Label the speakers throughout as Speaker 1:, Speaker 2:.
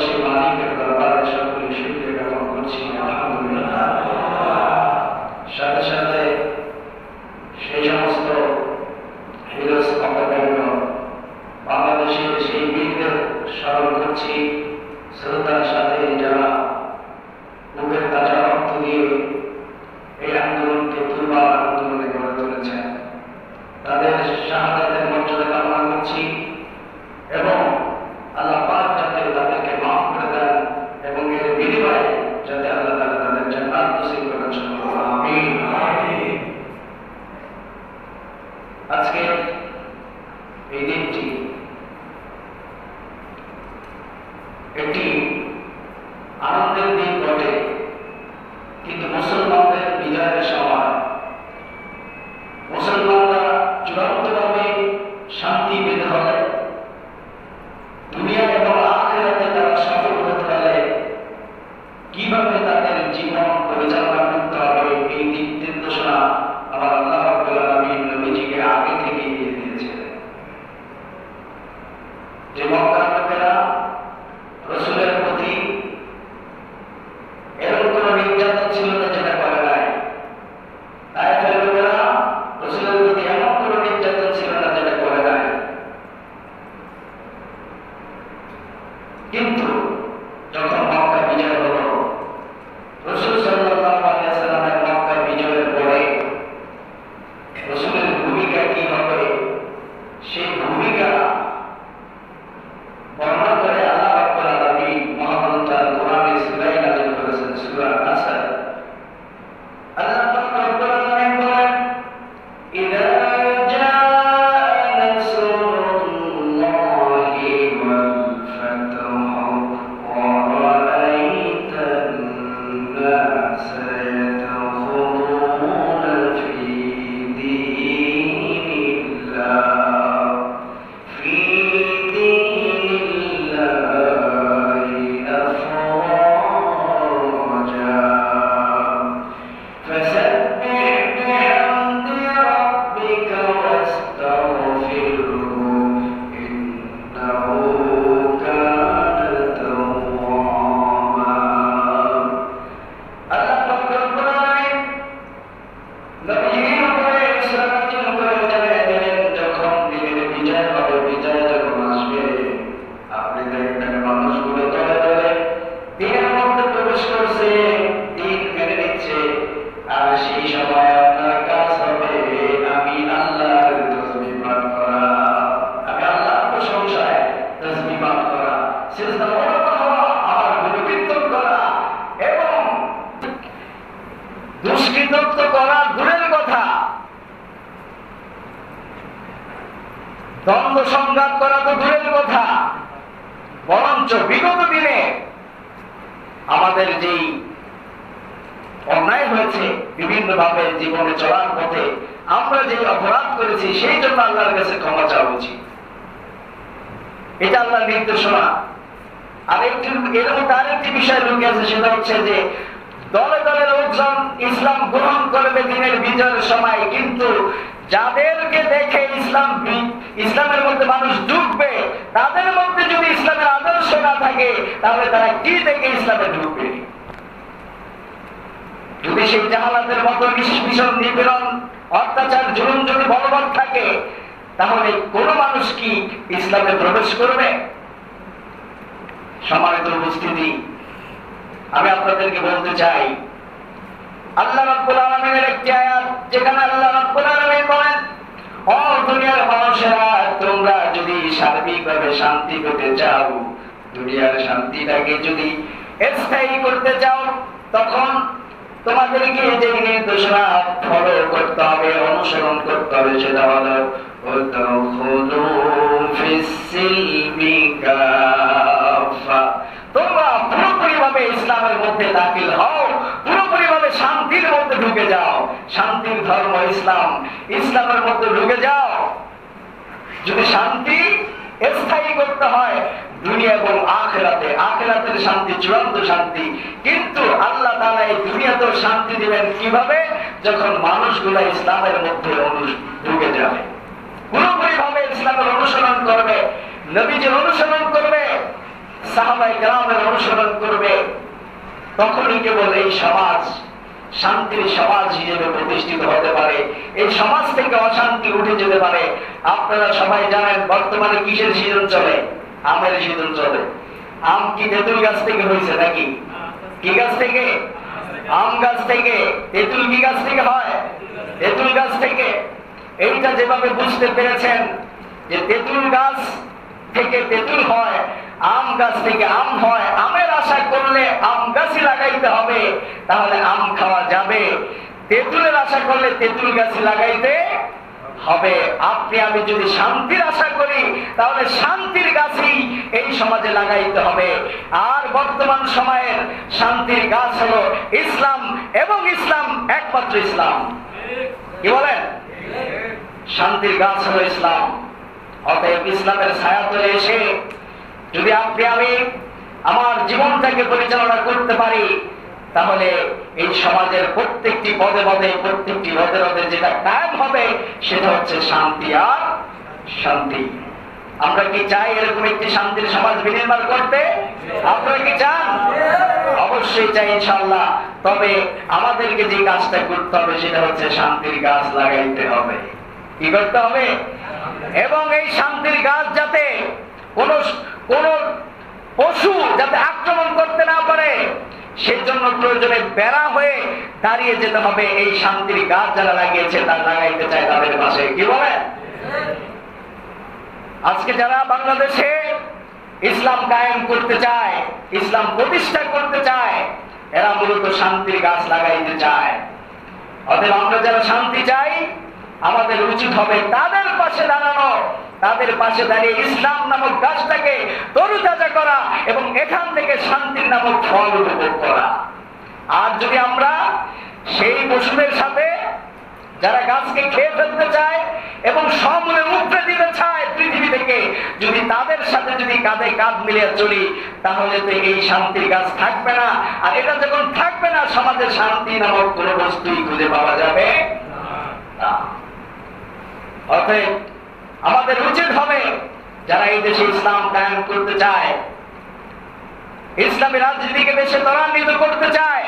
Speaker 1: সেই মালিকের দরবারে সকলে শুকরিয়া জ্ঞাপন করছি, আলহামদুলিল্লাহ। সাথে সাথে সেই সমস্ত হিরোজ অপকর্ম বাংলাদেশের সেই বীরদের স্মরণ করছি শ্রদ্ধার সাথে, যারা বুকের তাজা রক্ত দিয়ে এই আন্দোলনকে দুর্বার আন্দোলনে গড়ে তুলেছেন। তাদের শাহাদাতের মর্যাদা কামনা করছি এবং আল্লাহ পাক যাতে তাদেরকে মাফ করে দেন এবং এর বিনিময়ে যাতে আল্লাহ তাআলা তাদের জান্নাত নসিব করেন। আমিন। আজকে এই দিনটি একটি আনন্দের দিন বটে, কিন্তু মুসলমানদের বিজয়ের সময় মুসলমানরা চূড়ান্তভাবে শান্তি পেতে হলে, দুনিয়া এবং আখিরাতে তারা সফল হতে হলে কিভাবে তাদের জীবন পরিচালনা করতে হবে, এই দিক নির্দেশনা আমার আল্লাহ রাব্বুল আলামিন নবীজিকে আগে থেকে দিয়ে দিয়েছিলেন। যে মক্কার লোকেরা রাসূলের প্রতি এরকম কোনো নির্যাতন ছিল না যেটা করে নাই, তায়েফের লোকেরা রাসূলের প্রতি এমন কোনো নির্যাতন ছিল না যেটা করে নাই। কিন্তু যখন মক্কা বিজয় হলো, রাসূল সাল্লাল্লাহু আলাইহি ওয়াসাল্লামের মক্কা বিজয়ের পরে রাসূলের ভূমিকা কি হবে, সেই ভূমিকা বর্ণনা করে আল্লাহ রাব্বুল আলামিন মহাগ্রন্থ আল কোরআনে সূরা নাযিল করেছেন, সূরা আসর। আল্লাহ পাক রব্বুল আলামিন বলেন, ইযা জাআ নাসরুল্লাহি ওয়াল ফাতহু ওয়া রাআইতান নাসা ইয়াদখুলুনা ফি দীনিল্লাহ ফি দীনিল্লাহি আফওয়াজা فسبح بحمد ربك واستغفره إنه كان توابا। আল্লাহ পাক রব্বুল আলামিন নবীজির উপরে সালাত করে জানিয়ে দিলেন, যখন দিনের বিজয় হবে, বিজয় যখন আসবে, আপনি দেখবেন মানুষগুলো দলে দলে দিনের মধ্যে প্রবেশ করছে, দিন মেনে নিচ্ছে। আর সেই সময় আপনার কাজ হবে আমি আল্লাহর তাসবিহ পাঠ করা, আমি আল্লাহর প্রশংসায় তাসবিহ পাঠ করা, সিজদা অবনত হওয়া, আমার গুণকীর্তন করা এবং দুষ্কৃতত্ব করা দূরের কথা, দ্বন্দ্ব সংঘাত করা তো দূরের কথা, বরঞ্চ বিগত দিনে আমাদের যেই অন্যায় হয়েছে বিভিন্ন ভাবে জীবনে চলার পথে আমরা যে অপরাধ করেছি, সেই জন্য আল্লাহর কাছে ক্ষমা চাওয়া উচিত। এটা আল্লাহর নির্দেশনা। এর মধ্যে আরেকটি বিষয় লুকে আছে, সেটা হচ্ছে যে দলে দলে লোকজন ইসলাম গ্রহণ করবে দিনের বিজয়ের সময়, কিন্তু যাদেরকে দেখে ইসলামের মধ্যে মানুষ ঢুকবে, তাদের মধ্যে যদি ইসলামের আদর্শ না থাকে, তাহলে তারা কি দেখে ইসলামে ঢুকবে? যদি সেই জাহালাতের মতো ভীষণ নিপীড়ন, অত্যাচার, জুলুম যদি বলবৎ থাকে, তাহলে কোন মানুষ কি ইসলামে প্রবেশ করবে? সম্মানিত উপস্থিতি, আমি আপনাদেরকে বলতে চাই, আল্লাহ রাব্বুল আলামিনের একটি আয়াত, যেখানে আল্লাহ রাব্বুল আলামিন বলেন, ও দুনিয়ার মানুষেরা, তোমরা যদি সার্বিকভাবে শান্তি পেতে চাও, দুনিয়ার শান্তিটাকে যদি স্থায়ী করতে চাও, তখন তোমাদেরকে যে নির্দেশনা ফলো করতে হবে, অনুসরণ করতে হবে, সেটা হলো তোমরা পুরোপুরি ভাবে ইসলামের মধ্যে দাখিল হও, পুরোপুরি ভাবে শান্তির মধ্যে ঢুকে যাও, শান্তির ধর্ম ইসলাম, ইসলামের মধ্যে ঢুকে যাও। যদি শান্তি স্থায়ী করতে হয় দুনিয়া এবং আখিরাতে, আখিরাতের শান্তি চূড়ান্ত শান্তি, কিন্তু আল্লাহ তাআলা এই দুনিয়াতেও শান্তি দিবেন কিভাবে? যখন মানুষগুলো ইসলামের মধ্যে ঢুকে যাবে, পুরোপুরি ভাবে ইসলামের অনুসরণ করবে, নবীজির অনুসরণ করবে, সাহাবায়ে কেরামের অনুসরণ করবে, তখনই কেবল এই সমাজ শান্তির সমাজ হিসেবে প্রতিষ্ঠিত হতে পারে, এই সমাজ থেকে অশান্তি উঠে যেতে পারে। আপনারা সবাই জানেন বর্তমানে কিসের সিজন চলে? আমের সিজন চলে। আম কি তেঁতুল গাছ থেকে হয়েছে নাকি? কি গাছ থেকে? আম গাছ থেকে। তেঁতুল কি গাছ থেকে হয়? তেঁতুল গাছ থেকে। এইটা যেভাবে বুঝতে পেরেছেন যে তেঁতুল গাছ থেকে তেঁতুল হয়, আম গাছ থেকে আম হয়, আমের আশা করলে আম গাছই লাগাইতে হবে, তাহলে আম খাওয়া যাবে। তেঁতুলের আশা করলে তেঁতুল গাছই লাগাইতে হবে। আপনি আমি যদি শান্তির আশা করি, তাহলে শান্তির গাছই এই সমাজে লাগাইতে হবে। আর বর্তমান সময়ের শান্তির গাছ হলো ইসলাম, এবং ইসলাম একমাত্র ইসলাম। কি বলেন? শান্তির গাছ হলো ইসলাম। অতএব ইসলামের ছায়াতলে এসে যদি আপনি আমি আমার জীবনটাকে পরিচালনা করতে পারি, তাহলে এই সমাজের প্রত্যেকটি পদে পদে, প্রত্যেকটি রদে রদে যেটা কায়েম হবে সেটা হচ্ছে শান্তি আর শান্তি। আমরা কি চাই এরকম একটি শান্তির সমাজ বিনির্মাণ করতে? আপনারা কি চান? অবশ্যই চাই ইনশাআল্লাহ। তবে আমাদেরকে যে কাজটা করতে হবে সেটা হচ্ছে শান্তির গাছ লাগাইতে হবে। কি করতে হবে? এবং এই শান্তির গাছ যাতে কোন পশু যাতে আক্রমণ করতে না পারে, সেজন্য প্রয়োজনে বেড়া হয়ে দাঁড়িয়ে যেতে হবে। এই শান্তির গাছ যারা লাগিয়েছে, তারা লাগাইতে চায় তাদের পাশে। কি বলে? আজকে যারা বাংলাদেশে ইসলাম কায়েম করতে চায়, ইসলাম প্রতিষ্ঠা করতে চায়, এরা মূলত শান্তির গাছ লাগাইতে চায়। অতএব আমরা যারা শান্তি চাই, আমাদের উচিত হবে তাদের পাশে দাঁড়ানো, তাদের পাশে দাঁড়িয়ে ইসলাম নামক গাছটাকে তরুতাজা করা এবং এখান থেকে শান্তির নামক ফল উপভোগ করা। আর যদি আমরা সেই পশুদের সাথে যারা গাছকে খেয়ে ফেলতে চায় এবং সমূলে উপড়ে দিতে চায় পৃথিবী থেকে, যদি তাদের সাথে যদি কাঁধে কাঁধ মিলিয়ে চলি, তাহলে তো এই শান্তির গাছ থাকবে না। আর এটা যখন থাকবে না, সমাজে শান্তি নামক কোনো বস্তুই খুঁজে পাওয়া যাবে না। অতএব আমাদের উচিত হবে যারা এই দেশে ইসলাম কায়েম করতে চায়, ইসলামী রাজনীতিকে দেশে ত্বরান্বিত করতে চায়,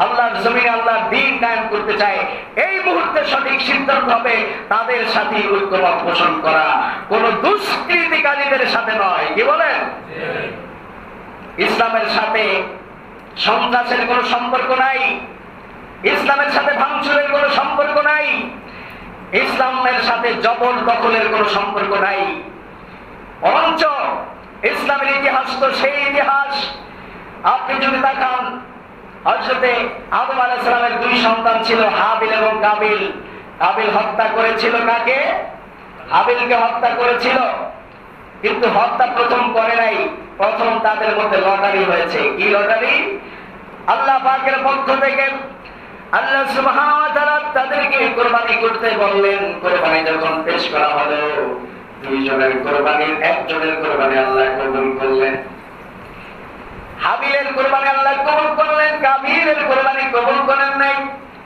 Speaker 1: আল্লাহর জমিনে আল্লাহর দ্বীন কায়েম করতে চায়, এই মুহূর্তে সঠিক সিদ্ধান্ত হবে তাদের সাথে ঐক্যমত পোষণ করা, কোন দুষ্কৃতিকারীদের সাথে নয়। কি বলেন? ইসলামের সাথে সন্ত্রাসের কোনো সম্পর্ক নাই, ইসলামের সাথে ভাঙচুরের কোনো সম্পর্ক নাই, ইসলামের সাথে জবর দখলের কোনো সম্পর্ক নাই। বরঞ্চ ইসলামের ইতিহাস তো সেই ইতিহাস, আপনি যদি দেখান, হযরতে আদম আলাইহিস সালামের দুই সন্তান ছিল, হাবিল এবং কাবিল। কাবিল হত্যা করেছিল কাকে? হাবিলকে হত্যা করেছিল। কিন্তু হত্যা প্রথম করে নাই, প্রথম তাদের মধ্যে লটারি হয়েছে। কি লটারি? আল্লাহ পাকের পক্ষ থেকে আল্লাহ সুবহানাহু ওয়া তাআলা তাদেরকে কুরবানি করতে বললেন। কুরবানি যখন পেশ করা হলো, দুইজনের কুরবানির একজনের কুরবানি আল্লাহ কবুল করলেন। হাবিলের কুরবানি আল্লাহ কবুল করলেন, কাবিলের কুরবানি কবুল করেন নাই।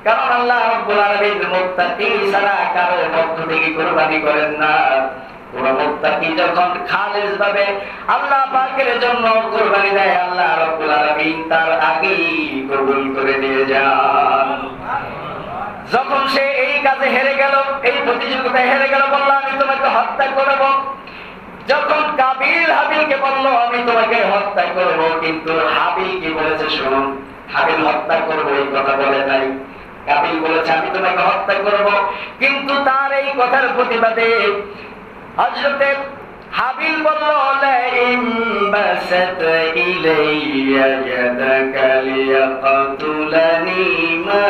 Speaker 1: কারণ আল্লাহ রাব্বুল আলামিন মুত্তাকি ছাড়া কারো পক্ষ থেকে কুরবানি করেন না। কোন মুত্তাকি যখন খালিস ভাবে আল্লাহ পাকের জন্য কুরবানি দেয়, আল্লাহ রাব্বুল আলামিন তার আগেই কবুল করে নিয়ে যান। যখন সে এই কাজে হেরে গেল, এই প্রতিযোগিতায় হেরে গেল, বলল আমি তোমাকে হত্যা করব। যখন কাবিল হাবিলকে বলল আমি তোমাকে হত্যা করব, কিন্তু হাবিল কি বলেছে শুনুন, হাবিল হত্যা করব এই কথা বলে নাই, কাবিল বলেছে আমি তোমাকে হত্যা করব। কিন্তু তার এই কথার প্রতিবাদে হযরতে হাবিল বলল লাইন বাসাত ইলাইয়া ইয়াদাকা লিয়াকতুলানি মা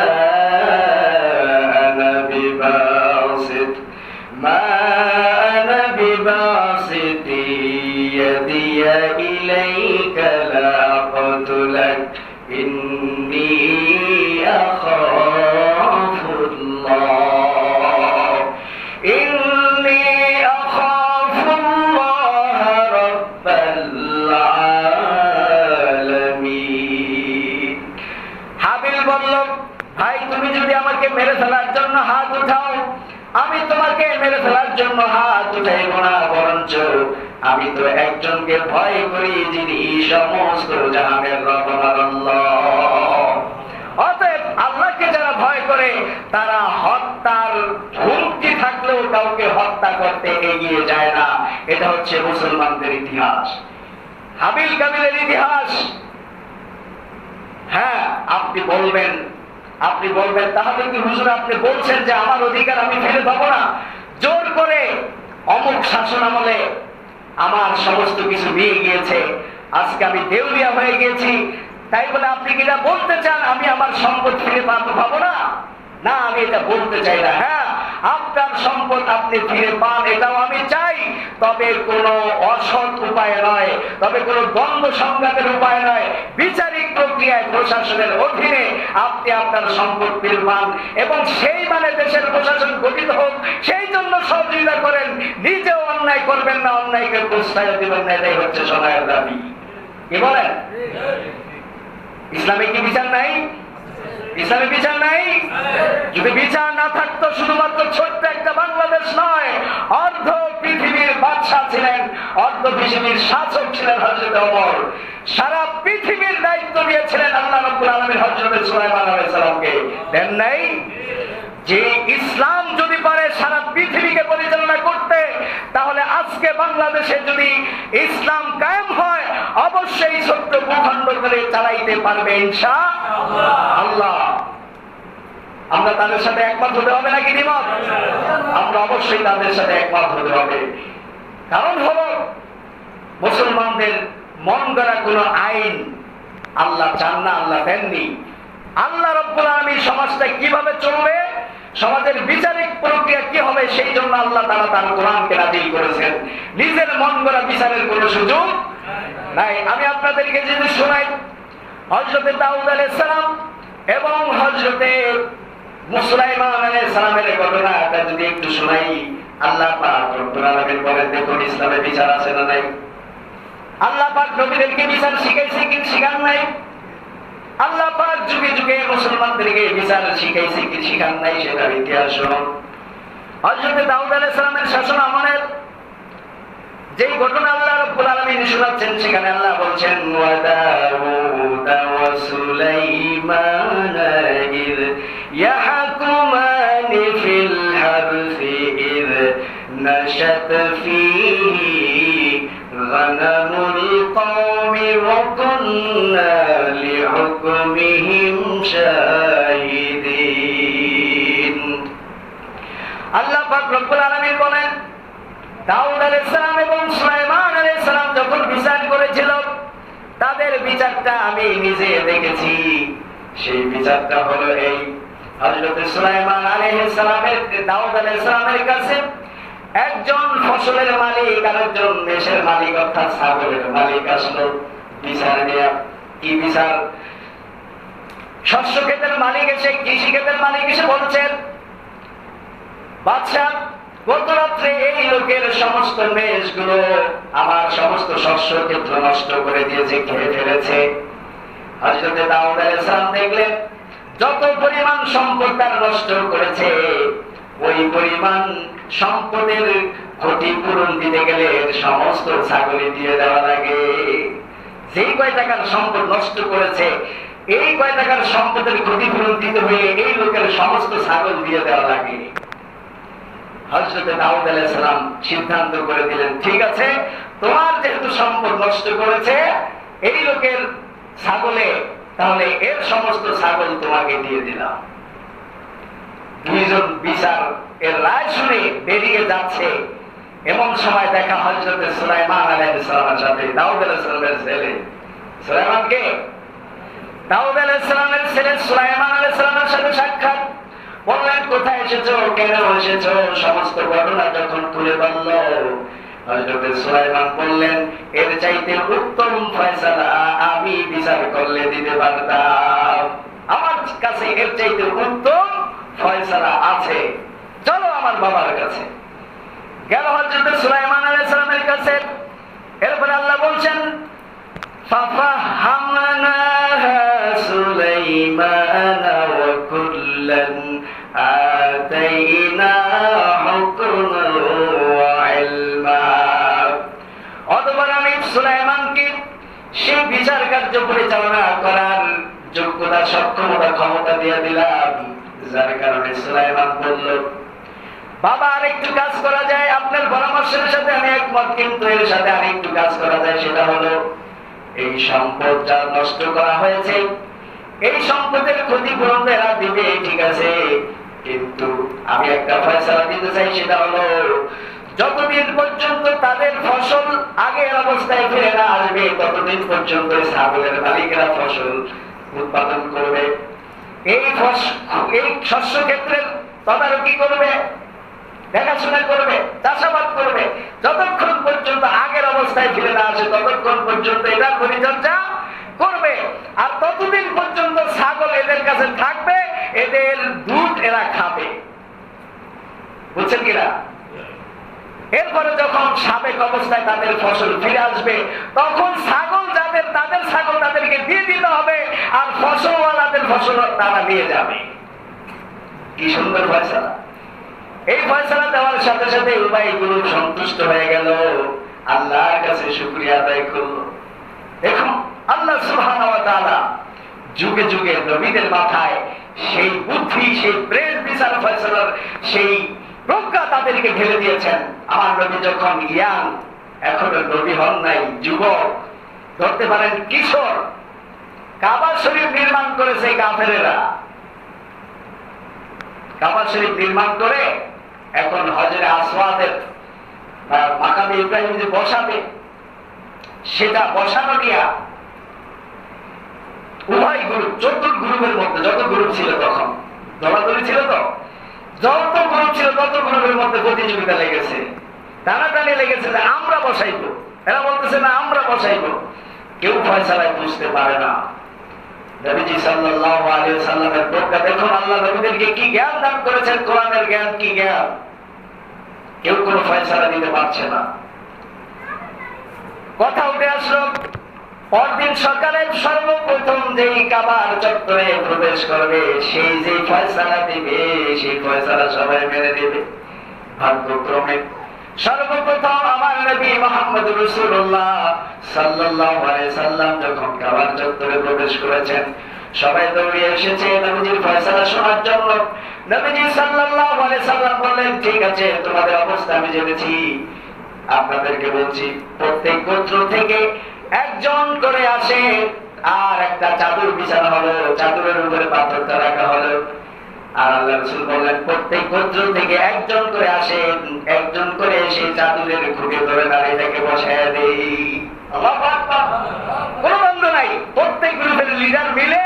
Speaker 1: আনা বিবাসিত ইয়াদিয়া ইলাইকা লাআকতুলাক ইন্নী আখাফুল্লাহ ইন্নী আখাফুল্লাহ রাব্বাল আলামিন। হাবিল বলল ভাই, তুমি যদি আমাকে মেরে ফেলার জন্য হাত উঠাও, আমি তোমাকে মেরে ফেলার জন্য হাত উঠাইব না, বরঞ্চ আমি তো একজনকে ভয় করি যিনি সমস্ত জাহানের রব আমার আল্লাহ। অতএব আল্লাহকে যারা ভয় করে তারা হত্যার হুমকি থাকলেও কাউকে হত্যা করতে এগিয়ে যায় না। এটা হচ্ছে মুসলমানদের ইতিহাস, হাবিল কাবিলের ইতিহাস। হ্যাঁ, আপনি বলবেন তাহলে কি হুজুর আপনি বলছেন যে আমার অধিকার আমি ফিরে পাবো না? জোর করে অমুক শাসন আমলে আমার সমস্ত কিছু নিয়ে গিয়েছে, আজকে আমি দেউলিয়া হয়ে গেছি, তাই বলে আপনি কি এটা বলতে চান আমি আমার সম্পদ ফিরে পাবো না? না, আমি এটা বলতে চাই না। হ্যাঁ, আপনার সম্পদ আপনি ফিরে পান, এটাও আমি চাই, তবে কোনো অসৎ উপায় নয়, তবে কোনো দ্বন্দ্ব সংঘাতের উপায় নয়। বিচারিক প্রক্রিয়ায় প্রশাসনের অধীনে আপনি আপনার সম্পদ ফিরে পান এবং সেই মানে দেশের প্রশাসন গঠিত হোক, সেই জন্য সহযোগিতা করেন। নিজেও অন্যায় করবেন না, অন্যায়কে প্রশ্রয় দিবেন না, এটাই হচ্ছে সময়ের দাবি। কি বলেন? ইসলামে কি বিচার নাই? ইসলামে বিচার নাই? যদি বিচার না থাকতো শুধুমাত্র ছোট্ট একটা বাংলাদেশ নয়, অর্ধ পৃথিবীর বাদশাহ ছিলেন, অর্ধ পৃথিবীর শাসক ছিলেন হযরত ওমর। সারা পৃথিবীর দায়িত্ব নিয়েছিলেন আল্লাহ রাব্বুল আলামিন হযরত সুলাইমান আলাইহিস সালামকে, দেন নাই? যে ইসলাম যদি পারে সারা পৃথিবীকে পরিচালনা করতে, তাহলে আজকে বাংলাদেশে যদি ইসলাম কায়েম হয় অবশ্যই ছোট্ট ভূখণ্ড করে চালাইতে পারবে ইনশাআল্লাহ। আমরা তাদের সাথে একমত হতে হবে নাকি দ্বিমত? আমরা অবশ্যই তাদের সাথে একমত হতে হবে। কারণ হলো মুসলমানদের মন গড়া কোনো আইন আল্লাহ চান না, আল্লাহ দেননি। আল্লাহ রাব্বুল আলামিন সমাজটা কিভাবে চলবে, সমাজের বিচারিক প্রক্রিয়া কি হবে, সেই জন্য আল্লাহ তাআলা তার কোরআনকে নাযিল করেছেন। নিজের মন গড়া বিচারের কোনো সুযোগ নাই। আমি আপনাদেরকে যদি শোনাই হযরত দাউদ আলাইহিস সালাম এবং হযরত সুলাইমান আলাইহিস সালামের ঘটনাটা যদি একটু শোনাই, আল্লাহ পাক রব্বুল আলামিন বলেন, দেখুন ইসলামে বিচার আছে না নাই? আল্লাহ পাক নবীদেরকে বিচার শিখাইছে কি শিখান নাই? আল্লাহ পাক যুগে যুগে মুসলমানদেরকে বিচার শিখাইছে কি শিখান নাই? সেটার ইতিহাস শুনুন। হযরত দাউদ আলাইহিস সালামের শাসন আমলের যেই ঘটনা আল্লাহ রাব্বুল আলামিন শোনাচ্ছেন, সেখানে আল্লাহ বলছেন, ওয়া দাউদ ওয়া সুলাইমান ইয ইয়াহকুমানি ফিল হারসি ইয নাশাত ফীহি গানামুল কওমি ওয়া কুন্না লিহুকমিহিম শাহিদিন। আল্লাহ পাক রব্বুল আলামিন বলেন, দাউদ আলাইহিস সালাম এবং সুলাইমান আলাইহিস সালাম যখন বিচার করেছিল, তাদের বিচারটা আমি নিজে দেখেছি। সেই বিচারটা হলো এই, হযরত সুলাইমান আলাইহিস সালামের দাউদ আলাইহিস সালামের কাছে একজন ফসলের মালিক আর একজন দেশের মালিক অর্থাৎ ছাগলের মালিক আসলো বিচার নিয়ে। কি বিচার? শস্য ক্ষেতের মালিক এসে, কৃষি ক্ষেতের মালিক এসে বলছেন, বাদশা, গত রাত্রে এই লোকের সমস্ত মেষগুলো আমার সমস্ত শস্য ক্ষেত্র নষ্ট করে দিয়েছে, খেয়ে ফেলেছে। হযরত দাউদ আলাইহিস সালাম দেখলেন যত পরিমাণ সম্পদ তার নষ্ট করেছে, ওই পরিমাণ সম্পদের ক্ষতিপূরণ দিতে গেলে সমস্ত ছাগলই দিয়ে দেওয়া লাগে। যেই কয় টাকার সম্পদ নষ্ট করেছে, এই কয় টাকার সম্পদের ক্ষতিপূরণ দিতে হলে এই লোকের সমস্ত ছাগল দিয়ে দেওয়া লাগে। হযরত দাউদ আলাইহিস সালাম সিদ্ধান্ত করে দিলেন, ঠিক আছে, তোমার যেহেতু সম্পদ নষ্ট করেছে এই লোকের ছাগলে, তাহলে এর সমস্ত ছাগল তোমাকে দিয়ে দিলাম। দুইজন বিচার এর রায় শুনে বেরিয়ে যাচ্ছে, এমন সময় দেখা হযরত সুলাইমান আলাইহিস সালামের সাথে দাউদ আলাইহিস সালামের ছেলে সুলাইমানকে, দাউদ আলাইহিস সালামের ছেলে সুলাইমান আলাইহিস সালামের সাথে সাক্ষাৎ। বললেন, কোথায় এসেছো, কেন এসেছো? সমস্ত ঘটনা যখন তুলে বলল, হযরত সুলাইমান বললেন, এর চাইতে উত্তম ফয়সালা আমি বিচার করলে দিতে পারতাম। আমার কাছে এর চাইতে উত্তম ফয়সালা আছে, চলো আমার বাবার কাছে। গেল হযরত সুলাইমান আলাইহিস সালামের কাছে। এরপরে আল্লাহ বলছেন, ফাফাহামনাহা সুলাইমান ওয়া কুল্লান আতাইনা হুকমান ওয়া ইলমা বিচার কার্য পরিচালনা করার যোগ্যতা, সক্ষমতা, ক্ষমতা দিয়ে দিলাম। যার কারণে সুলাইমান বলল, বাবা আর একটু কাজ করা যায়, আপনার পরামর্শের সাথে আমি একমত, কিন্তু এর সাথে আর একটু কাজ করা যায়। সেটা হলো এই সম্পদ যা নষ্ট করা হয়েছে, এই সম্পদের ক্ষতিপূরণ এরা দিবে, ঠিক আছে, কিন্তু আমি একটা ফয়সালা দিতে চাই। সেটা হলো যতদিন পর্যন্ত তাদের ফসল আগের অবস্থায় ফিরে না আসবে, ততদিন পর্যন্ত ছাগলের মালিকেরা ফসল উৎপাদন করবে, এই শস্য ক্ষেত্রের তদারকি করবে, দেখাশোনা করবে, চাষাবাদ করবে। যতক্ষণ পর্যন্ত আগের অবস্থায় ফিরে না আসে, ততক্ষণ পর্যন্ত এটা পরিচর্যা করবে। আর ততদিন পর্যন্ত ছাগল এদের কাছে থাকবে, এদের দুধ এরা খাবে। বুঝছেন কিনা? এরপরে যখন সাবেক অবস্থায় তাদের ফসল ফিরে আসবে, তখন ছাগল যাদের, তাদের ছাগল তাদেরকে দিয়ে দিতে হবে, আর ফসলওয়ালাদের ফসল তারা নিয়ে যাবে। কি সুন্দর ফয়সালা! এই ফয়সালা দেওয়ার সাথে সাথে উভয় গ্রুপ সন্তুষ্ট হয়ে গেল, আল্লাহর কাছে শুকরিয়া আদায় করলো। দেখুন, আল্লাহ সুবহানাহু ওয়া তাআলা যুগে যুগে নবীদের মাথায় সেই বুদ্ধি, সেই ব্রেন বিচার ফয়সালার সেই প্রজ্ঞা তাদেরকে ঢেলে দিয়েছেন। আমার নবী যখন ইয়াং, এখনো নবী হন নাই, যুবক, ধরতে পারেন কিশোর, কাবা শরীফ নির্মাণ করেছে কাফেরেরা। কাবা শরীফ নির্মাণ করে এখন হজরে আসওয়াদের মাকামে ইব্রাহিম যে বসাবে, সেটা বসানো নিয়ে উভয় গ্রুপ, 14 গ্রুপের মধ্যে, যত গ্রুপ ছিল তখন দলাদলি ছিল, তো যত গ্রুপ ছিল তত গ্রুপের মধ্যে প্রতিযোগিতা লেগেছে, টানাটানি লেগেছে যে আমরা বসাইবো। এরা বলতেছে না আমরা বসাইবো। কেউ ফয়সালায় বুঝতে পারে না। নবীজি সাল্লাল্লাহু আলাইহি ওয়াসাল্লামের প্রজ্ঞা দেখুন, আল্লাহ নবীদেরকে কি জ্ঞান দান করেছেন, কোরআনের জ্ঞান, কি জ্ঞান! কেউ কোনো ফয়সালা দিতে পারছে না। কথা উঠে আসলো, পরদিন সকালে সর্বপ্রথম যেই কাবার চত্বরে প্রবেশ করবে, সেই যে ফয়সালা দিবে, সেই ফয়সালা সবাই মেনে নেবে। ভাগ্যক্রমে সর্বপ্রথম আমার নবী মুহাম্মদ রাসূলুল্লাহ সাল্লাল্লাহু আলাইহি সাল্লাম যখন কাবার চত্বরে প্রবেশ করেছেন, সবাই দৌড়ে এসেছে নবীজির ফয়সালা শোনার জন্য। নবীজি সাল্লাল্লাহু আলাইহি সাল্লাম বললেন, ঠিক আছে, তোমাদের অবস্থা আমি জেনেছি, আপনাদেরকে বলছি, প্রত্যেক গোত্র থেকে একজন করে আসে, আর একটা চাদর বিছানো হলো, চাদরের উপরে পাথরটা রাখা হলো। আর আল্লাহ রাসূল বললেন, প্রত্যেক গোত্র থেকে একজন করে আসে, একজন করে এসে চাদরের খুঁটে ধরে দাঁড়িয়ে তাকে বসায় দেই। আল্লাহু আকবার! কোনো বন্ধ নাই, প্রত্যেক গ্রুপের লিডার মিলে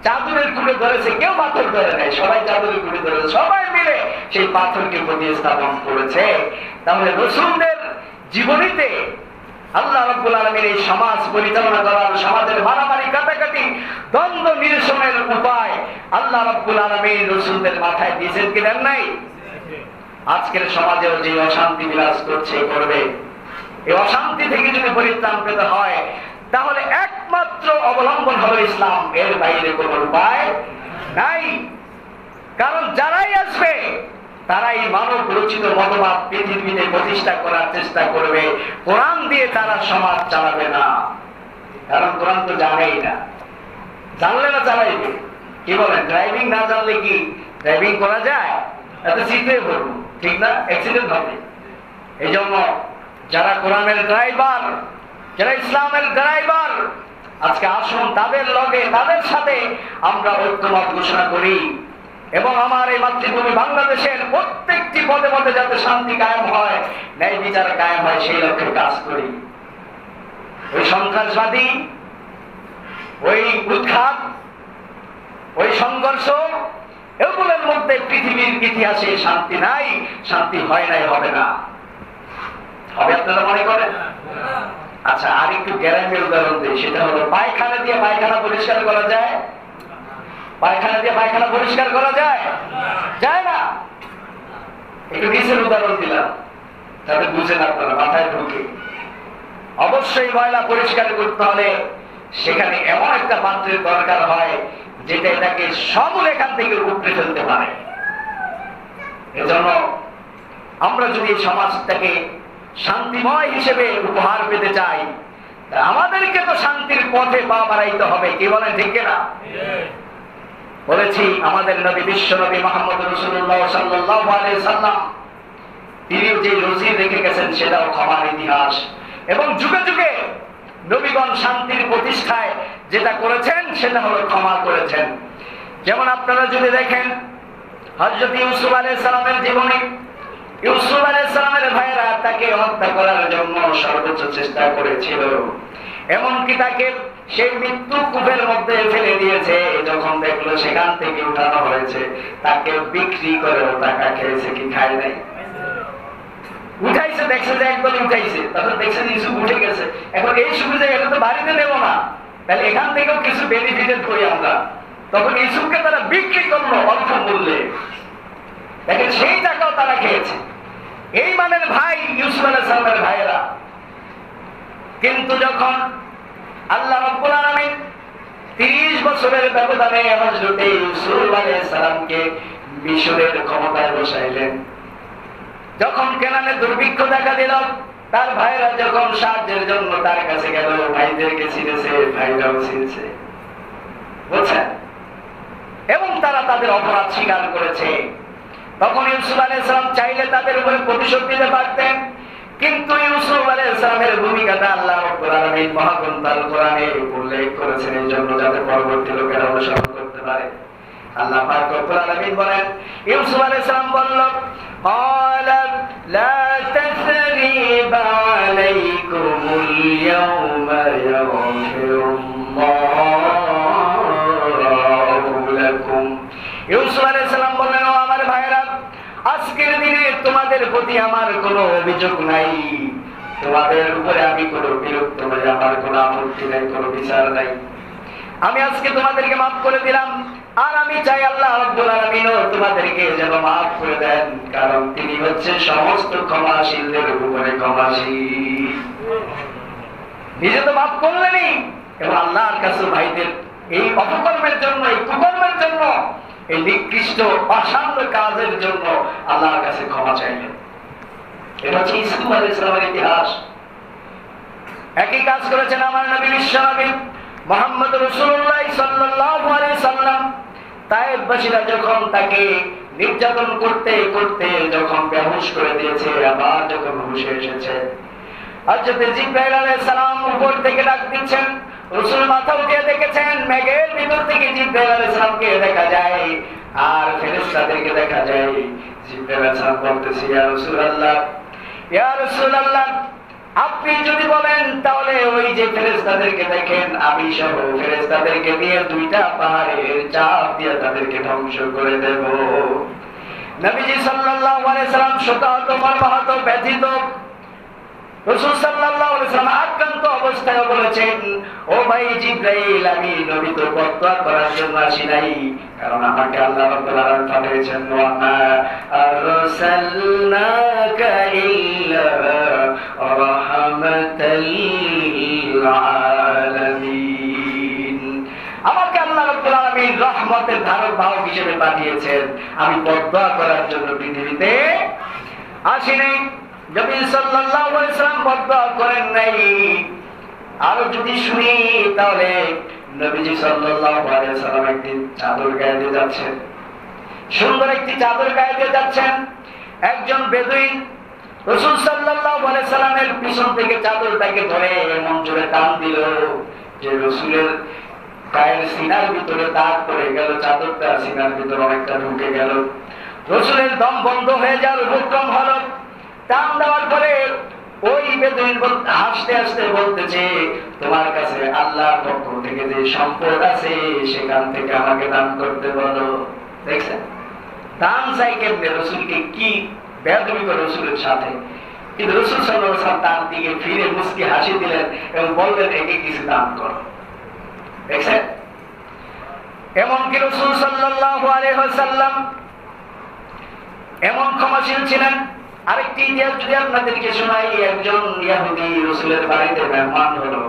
Speaker 1: চাদরের খুঁটে ধরেছে, কেউ পাথর ধরে নাই, সবাই চাদরের খুঁটে ধরেছে, সবাই মিলে সেই পাথরকে প্রতিস্থাপন করেছে। তাহলে রাসূলদের জীবনীতে আল্লাহ রাব্বুল আলামিন এই সমাজ পরিচালনা করার, সমাজের মারামারি, কাটাকাটি, দ্বন্দ্ব নিরসনের উপায় আল্লাহ রাব্বুল আলামিন রাসূলদের মাথায় দিয়েছেন কি দেন নাই? আজকের সমাজেও যে অশান্তি বিরাজ করছে, করবে, এই অশান্তি থেকে যদি পরিত্রাণ পেতে হয়, তাহলে একমাত্র অবলম্বন হলো ইসলাম, এর বাইরে কোনো উপায় নাই। কারণ যারাই আসবে তারাই মানব রচিত মতবাদ পৃথিবীতে প্রতিষ্ঠা করার চেষ্টা করবে, কোরআন দিয়ে তারা সমাজ চালাবে না। কারণ কোরআন তো জানেই না, জানলে না চালাইবে। কি বলেন, ড্রাইভিং না জানলে কি ড্রাইভিং করা যায়? এত শিখতে পারবো, ঠিক না? অ্যাক্সিডেন্ট হবে। এই জন্য যারা কোরআনের ড্রাইভার, যারা ইসলামের ড্রাইভার, আজকে আসুন তাদের লগে, তাদের সাথে আমরা ঐক্যমত ঘোষণা করি, এবং আমার এই মাতৃভূমি বাংলাদেশের প্রত্যেকটি পদে পদে যাতে শান্তি কায়েম হয়, ন্যায় বিচার কায়েম হয়, সেই লক্ষ্যে কাজ করি। ওই সন্ত্রাসবাদী, ওই উৎখাত, ওই সংঘর্ষ, এগুলোর মধ্যে পৃথিবীর ইতিহাসে শান্তি নাই, শান্তি হয় নাই, হবে না। হবে আপনারা মনে করেন? আচ্ছা, আর একটু গ্যারান্টির উদাহরণ দিই, সেটা হলো পায়খানা দিয়ে পায়খানা পরিষ্কার করা যায়? পায়খানা দিয়ে পায়খানা পরিষ্কার করা যায়? যায় না। একটু নিচের উদাহরণ দিলাম, তাতে বুঝেন আপনারা, মাথায় ঢুকে। অবশ্যই ময়লা পরিষ্কার করতে হলে সেখানে এমন একটা পাত্রের দরকার হয় যেটা এটাকে সমূল এখান থেকে উপড়ে ফেলতে পারে। এজন্য আমরা যদি এই সমাজটাকে শান্তিময় হিসেবে উপহার পেতে চাই, আমাদেরকে তো শান্তির পথে পা বাড়াইতে হবে, কি বলেন ঠিক কিনা? বলেছি আমাদের নবী বিশ্ব নবী মুহাম্মদ রাসূলুল্লাহ সাল্লাল্লাহু আলাইহি সাল্লাম তিনি যে রুজি রেখে গেছেন সেটাও ক্ষমার ইতিহাস, এবং যুগে যুগে নবীগণ শান্তির প্রতিষ্ঠায় যেটা করেছেন সেটা হলো ক্ষমা করেছেন। যেমন আপনারা যদি দেখেন হযরত ইউসুফ আলাইহিস সালামের জীবনী, ইউসুফ আলাইহিস সালামের ভাইরা তাকে হত্যা করার জন্য সর্বোচ্চ চেষ্টা করেছিল, এমনকি তাকে সেই মৃত্যু কূপের মধ্যে ফেলে দিয়েছে। যখন দেখলো সেখান থেকে উঠানো হয়েছে, তাকে বিক্রি করেও টাকা খেয়েছে, কি খায় নাই? উঠাইছে, দেখছে যে একদম উঠাইছে, তখন দেখছে যে ইউসুফ উঠে গেছে। এখন এই সুবিধা এটা তো বাড়িতে নেব না, তাহলে এখান থেকেও কিছু বেনিফিটেড করি আমরা। তখন ইউসুফকে তারা বিক্রি করলো অল্প মূল্যে, দেখেন সেই টাকাও তারা খেয়েছে। এই মানের ভাই ইউসুফ আলাইহিস সালামের ভাইয়েরা। কিন্তু যখন আল্লাহ রাব্বুল আলামিন 30 বছরের ব্যবধানে হযরত ইউসুফ আলাইহিস সালামকে মিশরের ক্ষমতায় বসাইলেন, যখন কেনানে দুর্ভিক্ষ দেখা দিল, তার ভাইরা যখন সাহায্যের জন্য তার কাছে গেল, ভাইদেরকে চিনেছে, ভাইরাও চিনেছে, বুঝছেন? এবং তারা তাদের অপরাধ স্বীকার করেছে। তখন ইউসুফ আলাইহিস সালাম চাইলে তাদের উপরে প্রতিশোধ নিতে পারতেন, কিন্তু ইউসুফ আলাইহিস সালামের ভূমিকাটা আল্লাহ রাব্বুল আলামিন মহাগ্রন্থ আল কোরআনে উল্লেখ করেছেন এই জন্য যাতে পরবর্তী লোকেরা অনুসরণ করতে পারে। আল্লাহ পাক রব্বুল আলামিন বলেন, ইউসুফ আলাইহিস সালাম বলল, ক্বালা লা তাসরিবা আলাইকুমুল ইয়াওমা ইয়াগফিরুল্লাহু লাকুম। ইউসুফ আলাইহিস সালাম বললেন, ও আমার ভাইরা, আজকের দিনে তোমাদের প্রতি আমার কোনো অভিযোগ নাই, তোমাদের উপরে আমি কোনো বিরক্ত নই, আমার কোনো আপত্তি নাই, কোনো বিচার নাই। আমি আজকে তোমাদেরকে মাফ করে দিলাম, আর আমি চাই আল্লাহ রাব্বুল আলামিনও তোমাদেরকে যেন মাফ করে দেন, কারণ তিনি হচ্ছেন সমস্ত ক্ষমাশীলদের উপরে ক্ষমাশীল। নিজে তো মাফ করলেনই, এবং আল্লাহর কাছে ভাইদের এই অপকর্মের জন্য, এই কুকর্মের জন্য, এই নিকৃষ্ট অসাম্য কাজের জন্য আল্লাহর কাছে ক্ষমা চাইলেন। এটা হচ্ছে ইউসুফ আলাইহিস সালামের ইতিহাস। একই কাজ করেছেন আমার নবী বিশ্ব নবী মুহাম্মদ রাসূলুল্লাহ সাল্লাল্লাহু আলাইহি সাল্লাম। তায়েফবাসীরা যখন তাকে নির্যাতন করতে করতে যখন বেহুশ করে দিয়েছে, আবার যখন হুঁশে এসেছে, হযরত জিবরাইল আলাইহিস সালাম উপর থেকে ডাক দিচ্ছেন, রাসূল মাথা উঠিয়ে দেখেছেন মেঘের ভিতর থেকে জিবরাইল আলাইহিস সালামকে দেখা যায় আর ফেরেশতাদেরকে দেখা যায়। জিবরাইল আলাইহিস সালাম বলতেছে, ইয়া রাসূলুল্লাহ, ইয়া রাসূলুল্লাহ, আপনি যদি বলেন তাহলে ওই যে ফেরেশতাদেরকে দেখেন, আমি সহ ফেরেশতাদেরকে দিয়ে 2টা পাহাড়ের চাপ দিয়ে তাদেরকে ধ্বংস করে দেব। নবীজি সাল্লাল্লাহু আলাইহি সাল্লাম শোকাহত, মর্মাহত, ব্যথিত। রাসূল সাল্লাল্লাহু আলাইহি সাল্লাম আক্রান্ত অবস্থায় বলেছেন, ও ভাই জিবরাইল, আমি নবী তো বদদুয়া করার জন্য আসি নাই, কারণ আমাকে আল্লাহ রাব্বুল আলামিন পাঠিয়েছেন, ওয়া মা আরসালনাকা ইল্লা রাহমাতাল লিল আলামিন। আমাকে আল্লাহ রাব্বুল আলামিন রহমতের ধারক বাহক হিসেবে পাঠিয়েছেন, আমি বদদুয়া করার জন্য পৃথিবীতে আসি নাই। নবী সাল্লাল্লাহু আলাইহি সাল্লাম বদদুয়া করেন নাই। আর যদি শুনি তাহলে নবীজি সাল্লাল্লাহু আলাইহি সাল্লাম একটি চাদর গায়ে দিয়ে যাচ্ছেন, সুন্দর একটি চাদর গায়ে দিয়ে যাচ্ছেন। একজন বেদুইন রাসূল সাল্লাল্লাহু আলাইহি সাল্লামের পিছন থেকে চাদরটাকে ধরে এমন জোরে টান দিল যে রাসূলের গায়ের সিনার ভিতরে দাগ পড়ে গেল, চাদরটা সিনার ভিতরে অনেকটা ঢুকে গেল। রাসূলের দম বন্ধ হয়ে যাওয়ার উপক্রম হলো। টান দেওয়ার পরে ওই বেদুইন হাসতে হাসতে বলতেছে, তোমার কাছে আল্লাহর পক্ষ থেকে যে সম্পদ আছে সেখান থেকে আমাকে দান করতে বলো। দেখছেন দান চাই কেমনে, রাসূলকে কি বেয়াদবি করে রাসূলের সাথে। কিন্তু রাসূল সাল্লাল্লাহু আলাইহি ওয়াসাল্লাম তার দিকে ফিরে মুস্কি হাসি দিলেন এবং বললেন, একে কিছু দান করো। দেখছেন, এমনকি রাসূল সাল্লাল্লাহু আলাইহি ওয়াসাল্লাম এমন ক্ষমাশীল ছিলেন। আরেকটি ইতিহাস যদি আপনাদেরকে শোনাই, একজন ইহুদি রাসূলের বাড়িতে মেহমান হলো,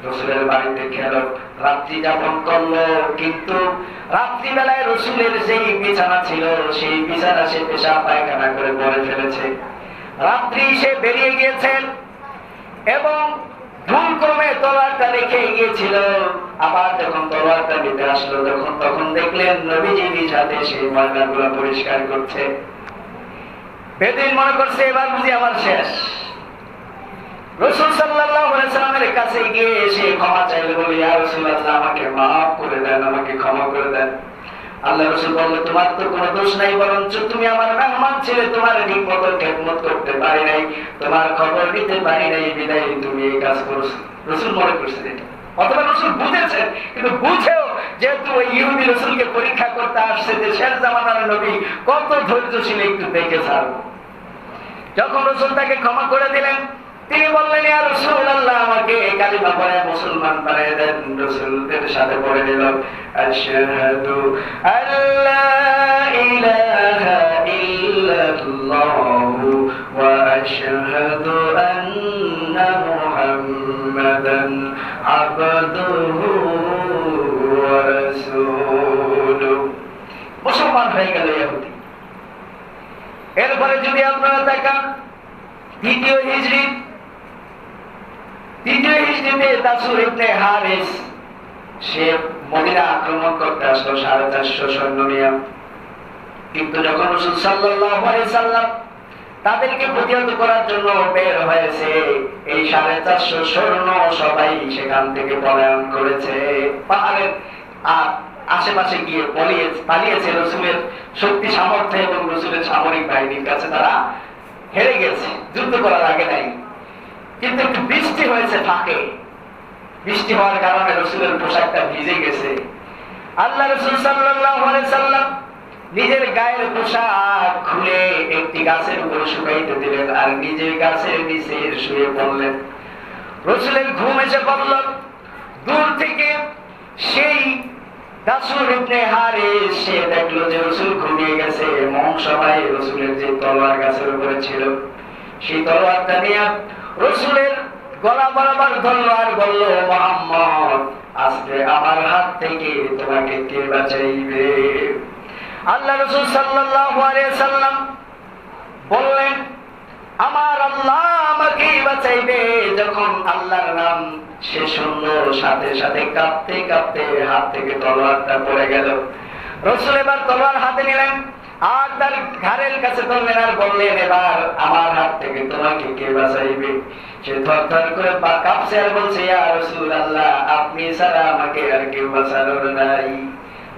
Speaker 1: রাসূলের বাড়িতে খেলো, রাত্রি যাপন করলো, কিন্তু রাত্রি বেলায় রাসূলের যেই বিছানা ছিল সেই বিছানা সে পেশাব পায়খানা করে পড়ে ফেলেছে। রাত্রি সে বেরিয়ে গিয়েছেন এবং ভুল ক্রমে তলোয়ারটা রেখে গিয়েছিল। আবার যখন তলোয়ারটা নিতে আসলো তখন দেখলেন নবীজি নিজ হাতে সেই ময়লাগুলো পরিষ্কার করছে। বেদিন মনে করছে এবার বুঝি আমার শেষ। রাসূল সাল্লাল্লাহু আলাইহি সাল্লামের কাছে গিয়ে এসে ক্ষমা চাইলে, বলে ইয়া রাসূলুল্লাহ আমাকে মাফ করে দেন, আমাকে ক্ষমা করে দেন। আল্লাহ রাসূল বললেন তোমার তো কোনো দোষ নাই, বরঞ্চ তুমি আমার মেহমান ছিলে, তোমার ঠিক মতো খেদমত করতে পারি নাই, তোমার খবর নিতে পারি নাই, বিদায় তুমি এই কাজ করছো। রাসূল মনে করছেন এটা, অথবা রাসূল বুঝেছেন, কিন্তু বুঝেও যেহেতু ওই ইহুদি রাসূলকে পরীক্ষা করতে আসছে যে শেষ জামানার নবী কত ধৈর্যশীল, একটু দেখে ছাড়বো। যখন রাসূল তাকে ক্ষমা করে দিলেন, তিনি বললেন ইয়া রাসূলুল্লাহ আমাকে কালিমা পড়ে মুসলমান বানিয়ে দেন। রাসূলের সাথে পড়ে দিল আশহাদু আল্লা ইলাহা ইল্লাল্লাহু ওয়া আশহাদু আন্না মুহাম্মাদান আবদুহু ওয়া রাসূলুহু। মুসলমান হয়ে গেল ইহুদি। এরপরে যদি আপনারা তাকান দ্বিতীয় হিজরিতে দাসুর ইবনে হারিস সে মদিনা আক্রমণ করতে আসলো 450 সৈন্য নিয়ে। কিন্তু যখন রাসূল সাল্লাল্লাহু আলাইহি সাল্লাম তাদেরকে প্রতিহত করার জন্য বের হয়েছে, এই 450 সৈন্য সবাই সেখান থেকে পলায়ন করেছে, পাহাড়ের আশেপাশে গিয়ে পালিয়েছে। রাসূলের শক্তি সামর্থ্য এবং রাসূলের সামরিক বাহিনীর কাছে তারা হেরে গেছে, যুদ্ধ করার আগে নাই। কিন্তু একটু বৃষ্টি হয়েছে ফাঁকে, বৃষ্টি হওয়ার কারণে রাসূলের পোশাকটা ভিজে গেছে। আল্লাহ রাসূল সাল্লাল্লাহু আলাইহি সাল্লাম নিজের গায়ের পোশাক খুলে একটি গাছের উপরে শুকাইতে দিলেন আর নিজে গাছের নিচে শুয়ে পড়লেন। রাসূলের ঘুম এসে পড়ল। দূর থেকে সেই দাসুর ইবনে হারিস সে দেখলো যে রাসূল ঘুমিয়ে গেছে। মন সবাই রাসূলের যে তলোয়ার গাছের উপরে ছিল সেই তলোয়ারটা নিয়ে রাসূলের গলা বরাবর ধরলো আর বলল মুহাম্মদ আজকে আমার হাত থেকে তোমাকে কে বাঁচাইবে? আল্লাহ রাসূল সাল্লাল্লাহু আলাইহি সাল্লাম বললেন আমার আল্লাহ আমাকে বাঁচাইবে। যখন আল্লাহর নাম সে শুনলো সাথে সাথে কাঁপতে কাঁপতে হাত থেকে তলোয়ারটা পড়ে গেল। রাসূল এবার তলোয়ার হাতে নিলেন আর তার ঘাড়ের কাছে ধরলেন আর বললেন এবার আমার হাত থেকে তোমাকে কে বাঁচাইবে? সে থরথর করে কাঁপছে আর বলছে ইয়া রাসূলুল্লাহ আপনি ছাড়া আমাকে আর কেউ বাঁচানোর নাই।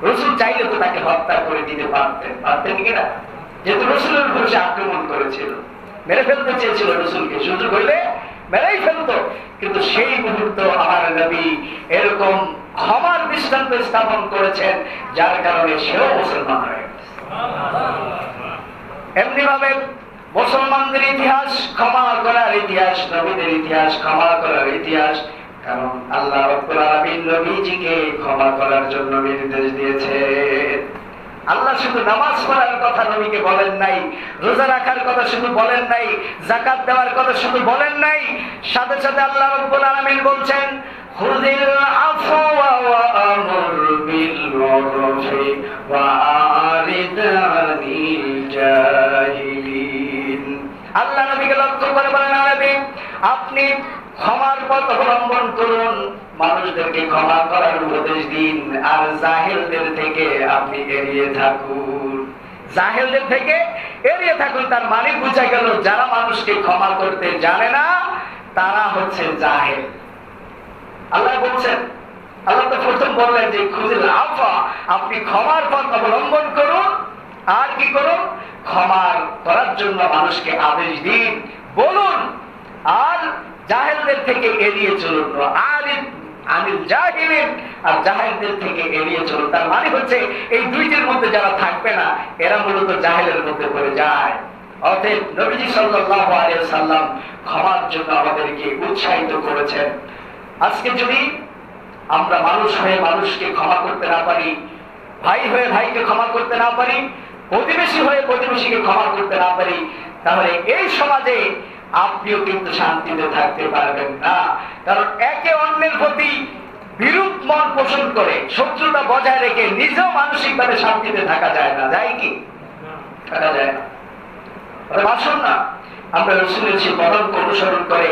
Speaker 1: রাসূল চাইলে তো তাকে হত্যা করে দিতে পারতেন কিনা, যেহেতু রাসূলের উপর সে আক্রমণ করেছিল, মেরে ফেলতে চেয়েছিল রাসূলকে, সুযোগ হইলে মেরেই ফেলতো। কিন্তু সেই মুহূর্ত আমার নবী এরকম ক্ষমার দৃষ্টান্ত স্থাপন করেছেন যার কারণে সেও মুসলমান হয়ে গেছে। এমনি ভাবে মুসলমানদের ইতিহাস ক্ষমা করার ইতিহাস, নবীদের ইতিহাস ক্ষমা করার ইতিহাস। কারণ আল্লাহ রাব্বুল আলামিন নবীজিকে ক্ষমা করার জন্য নির্দেশ দিয়েছেন। আল্লাহ শুধু নামাজ পড়ার কথা নবীকে বলেন নাই, রোজা রাখার কথা শুধু বলেন নাই, যাকাত দেওয়ার কথা শুধু বলেন নাই, সাথে সাথে আল্লাহ রাব্বুল আলামিন বলছেন খুযিল আফওয়া ওয়া আমুর বিল মারুফি ওয়া আরিদ আনিল জাহিলিন। আল্লাহ নবীকে লক্ষ্য করে বলেন নবী আপনি ক্ষমার পথ অবলম্বন করুন, মানুষদেরকে ক্ষমা করার উপদেশ দিন, আর জাহেলদের থেকে আপনি এড়িয়ে থাকুন। জাহেলদের থেকে এড়িয়ে থাকুন তার মানে বোঝা গেল যারা মানুষকে ক্ষমা করতে জানে না তারা হচ্ছে জাহেল। আল্লাহ বলছেন, আল্লাহ তো প্রথম বললেন যে খুযিল আফওয়া আপনি ক্ষমার পথ অবলম্বন করুন, আর কি করুন ক্ষমার করার জন্য মানুষকে আদেশ দিন, বলুন, আর জাহেলদের থেকে এড়িয়ে চলুন। আনিল জাহিলিন, আর জাহেলদের থেকে এড়িয়ে চলুন। তার মানে হচ্ছে এই দুইটির মধ্যে যারা থাকবে না এরা মূলত জাহেলের মধ্যে পড়ে যায়। অতএব নবীজি সাল্লাল্লাহু আলাইহি সাল্লাম ক্ষমার জন্য আমাদেরকে উৎসাহিত করেছেন। আজকে যদি আমরা মানুষ হয়ে মানুষকে ক্ষমা করতে না পারি, ভাই হয়ে ভাইকে ক্ষমা করতে না পারি, প্রতিবেশী হয়ে প্রতিবেশীকে ক্ষমা করতে না পারি, তাহলে এই সমাজে আপনিও কিন্তু শান্তিতে থাকতে পারবেন না। কারণ একে অন্যের প্রতি বিরূপ মন পোষণ করে শত্রুতা বজায় রেখে নিজেও মানসিকভাবে শান্তিতে থাকা যায় না, যায় কি? থাকা যায় না। আসুন না আমরা রাসূলের সেই পথকে অনুসরণ করে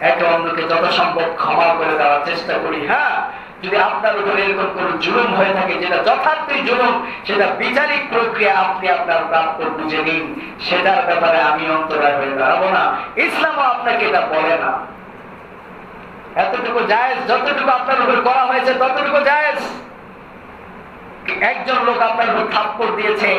Speaker 1: একে অন্যকে যত সম্ভব ক্ষমা করে দেওয়ার চেষ্টা করি। হ্যাঁ, যদি আপনার উপরে এরকম কোন জুলুম হয়ে থাকে যেটা যথার্থই জুলুম, সেটা বিচারিক প্রক্রিয়া আপনি আপনার প্রাপ্য বুঝে নিন, সেটার ব্যাপারে আমি অন্তরায় হয়ে দাঁড়াবো না। ইসলামও আপনাকে এটা বলে না। এতটুকু জায়েজ, যতটুকু আপনার উপর করা হয়েছে ততটুকু জায়েজ। একজন লোক আপনার উপর থাপ্পড় দিয়েছে,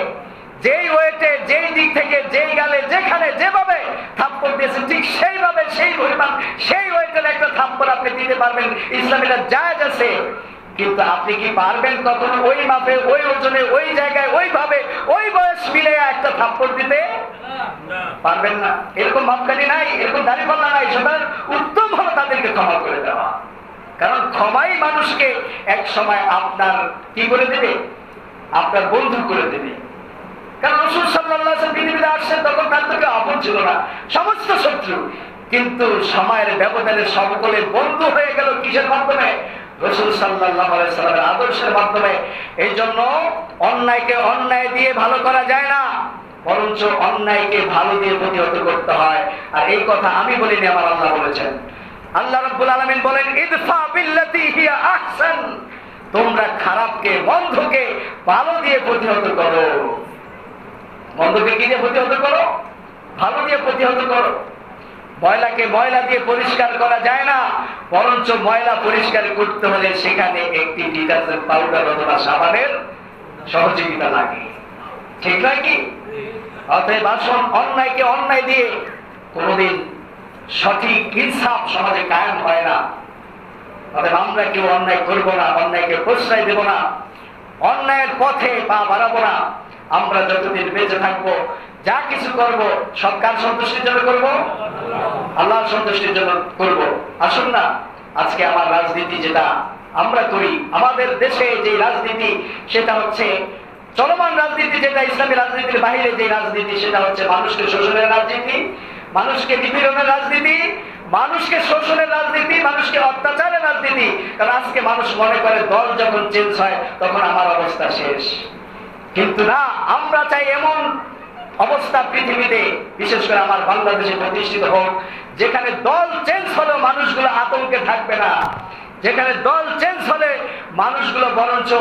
Speaker 1: যেই ওয়েটে, যেই দিক থেকে, যেই গালে, যেখানে যেভাবে থাপ্পড় দিয়েছে, ঠিক সেইভাবে, সেই পরিমাণ, সেই ওয়েটের একটা থাপ্পড় আপনি দিতে পারবেন, ইসলাম এটা জায়েজ আছে। কিন্তু আপনি কি পারবেন কখনো ওই মাপে, ওই ওজনে, ওই জায়গায়, ওইভাবে, ওই বয়স মিলে একটা থাপ্পড় দিতে পারবেন না। এরকম মাপকাঠি নাই, এরকম দাঁড়িপাল্লা নাই। সুতরাং উত্তম হলো তাদেরকে ক্ষমা করে দেওয়া, কারণ ক্ষমাই মানুষকে এক সময় আপনার কি করে দেবে, আপনার বন্ধু করে দেবে। কারণ রাসূল সাল্লাল্লাহু আলাইহি ওয়াসাল্লাম পৃথিবীতে আসছেন তখন তার থেকে আপন ছিল না, সমস্ত শত্রু, কিন্তু সময়ের ব্যবধানে সকলে বন্ধু হয়ে গেল। কিসের মাধ্যমে? রাসূল সাল্লাল্লাহু আলাইহি ওয়াসাল্লামের আদর্শের মাধ্যমে। এই জন্য অন্যায়কে অন্যায় দিয়ে ভালো করা যায় না, বরঞ্চ অন্যায়কে ভালো দিয়ে প্রতিহত করতে হয়। আর এই কথা আমি বলিনি, আমার আল্লাহ বলেছেন। আল্লাহ রাব্বুল আলামিন বলেন, ইদফা বিল্লাতী হিয়া আহসান, তোমরা খারাপকে, মন্দকে ভালো দিয়ে প্রতিহত করো। মন্দকে কি দিয়ে প্রতিহত করো? ভালো দিয়ে প্রতিহত করো। ময়লাকে ময়লা দিয়ে পরিষ্কার করা যায় না, বরঞ্চ ময়লা পরিষ্কার করতে হলে সেখানে একটি ডিটারজেন্ট পাউডার অথবা সাবানের সহযোগিতা লাগে, ঠিক নয় কি? অতএব আসুন, অন্যায়কে অন্যায় দিয়ে কোনোদিন সঠিক ইনসাফ সমাজে কায়েম হয় না। অতএব আমরা কেউ অন্যায় করবো না, অন্যায়কে প্রশ্রয় দেব না, অন্যায়ের পথে পা বাড়াবো না। আমরা যতদিন বেঁচে থাকবো, যা কিছু করব সব কার সন্তুষ্টির জন্য করব? আল্লাহর সন্তুষ্টির জন্য করব। আসুন না, আজকে আমার রাজনীতি যেটা আমরা করি, আমাদের দেশে যে রাজনীতি, সেটা হচ্ছে চলমান রাজনীতি, যেটা ইসলামী রাজনীতির বাইরে যে রাজনীতি, সেটা হচ্ছে মানুষকে শোষণের রাজনীতি, মানুষকে নিপীড়নের রাজনীতি, মানুষকে শোষণের রাজনীতি, মানুষকে অত্যাচারের রাজনীতি। কারণ আজকে মানুষ মনে করে দল যখন চেঞ্জ হয় তখন আমার অবস্থা শেষ। কিন্তু না, আমরা চাই এমন অবস্থা পৃথিবীতে, বিশেষ করে আমার বাংলাদেশে প্রতিষ্ঠিত হোক, যেখানে দল চেঞ্জ হলেও মানুষগুলো আতঙ্কে থাকবে না, যেখানে দল চেঞ্জ হলে মানুষগুলো বরঞ্চ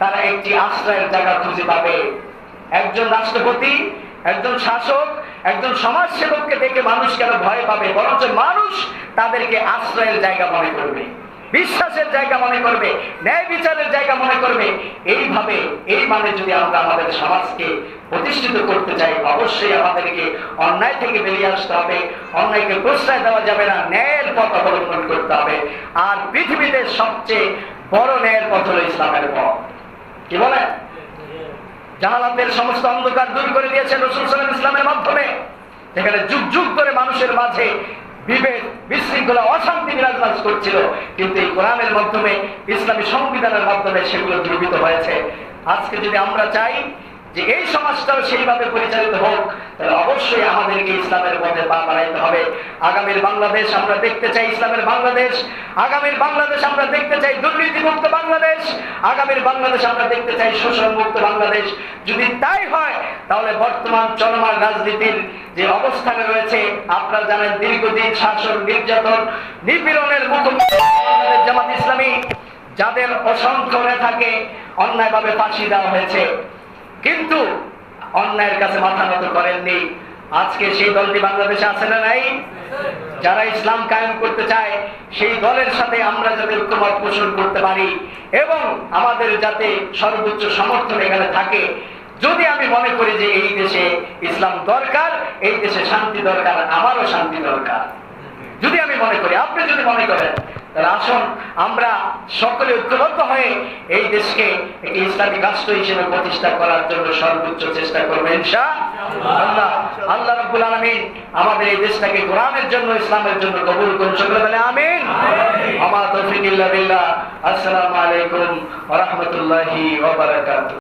Speaker 1: তারা একটি আশ্রয়ের জায়গা খুঁজে পাবে। একজন রাষ্ট্রপতি, একজন শাসক, একজন সমাজ সেবককে দেখে মানুষ কেন ভয় পাবে? বরঞ্চ মানুষ তাদেরকে আশ্রয়ের জায়গা মনে করবে, বিশ্বাসের জায়গা মনে করবে, ন্যায় বিচারের জায়গা মনে করবে। এইভাবে, এই মানে যদি আমরা আমাদের সমাজকে প্রতিষ্ঠিত করতে চাই, অবশ্যই আমাদেরকে অন্যায় থেকে বেরিয়ে আসতে হবে, অন্যায়কে প্রশ্রয় দেওয়া যাবে না, ন্যায়ের পথ অবলম্বন করতে হবে। আর পৃথিবীতে সবচেয়ে বড় ন্যায়ের পথ হলো ইসলামের পথ। কি বলে? জাহালাতের সমস্ত অন্ধকার দূর করে দিয়েছেন রাসূল সাল্লাল্লাহু আলাইহি ওয়াসাল্লাম ইসলামের মাধ্যমে, যেখানে যুগ যুগ ধরে মানুষের মাঝে বিভেদ, বিশৃঙ্খলা, অশান্তি বিরাজমান করছিল, কিন্তু এই কোরআনের মাধ্যমে, ইসলামী সংবিধানের মাধ্যমে সেগুলো দূরীভূত হয়েছে। আজকে যদি আমরা চাই যে এই সমাজটাও সেইভাবে পরিচালিত হোক, তাহলে অবশ্যই আমাদেরকে ইসলামের মধ্যে পা বাড়াইতে হবে। আগামীর বাংলাদেশ আমরা দেখতে চাই ইসলামের বাংলাদেশ, আগামীর বাংলাদেশ আমরা দেখতে চাই দুর্নীতিমুক্ত বাংলাদেশ, আগামীর বাংলাদেশ আমরা দেখতে চাই শোষণমুক্ত বাংলাদেশ। যদি তাই হয়, তাহলে বর্তমান চলমান রাজনীতির যে অবস্থানে রয়েছে, আপনারা জানেন দীর্ঘদিন শাসন, নির্যাতন, নিপীড়নের মুখোমুখি জামাত ইসলামী, যাদের অসংখ্য নেতাকে অন্যায়ভাবে ফাঁসি দেওয়া হয়েছে, কিন্তু অন্যায়ের কাছে মাথা নত করেননি। আজকে সেই দলটি বাংলাদেশে আছে না নাই? যারা ইসলাম কায়েম করতে চায়, সেই দলের সাথে আমরা যাতে ঐক্যমত পোষণ করতে পারি এবং আমাদের যাতে সর্বোচ্চ সমর্থন এখানে থাকে। যদি আমি মনে করি যে এই দেশে ইসলাম দরকার, এই দেশে শান্তি দরকার, আমারও শান্তি দরকার, যদি আমি মনে করি, আপনি যদি মনে করেন, তাহলে আসুন আমরা সকলে ঐক্যবদ্ধ হয়ে এই দেশকে একটি ইসলামিক রাষ্ট্র হিসেবে প্রতিষ্ঠা করার জন্য সর্বোচ্চ চেষ্টা করবো ইনশাআল্লাহ। আল্লাহ রাব্বুল আলামিন আমাদের এই দেশটাকে কোরআনের জন্য, ইসলামের জন্য কবুল করুন। সকলে বলে আমিন। আমা তৌফিক ইল্লা বিল্লাহ। আসসালামু আলাইকুম ওয়া রাহমাতুল্লাহি ওয়া বারাকাতুহু।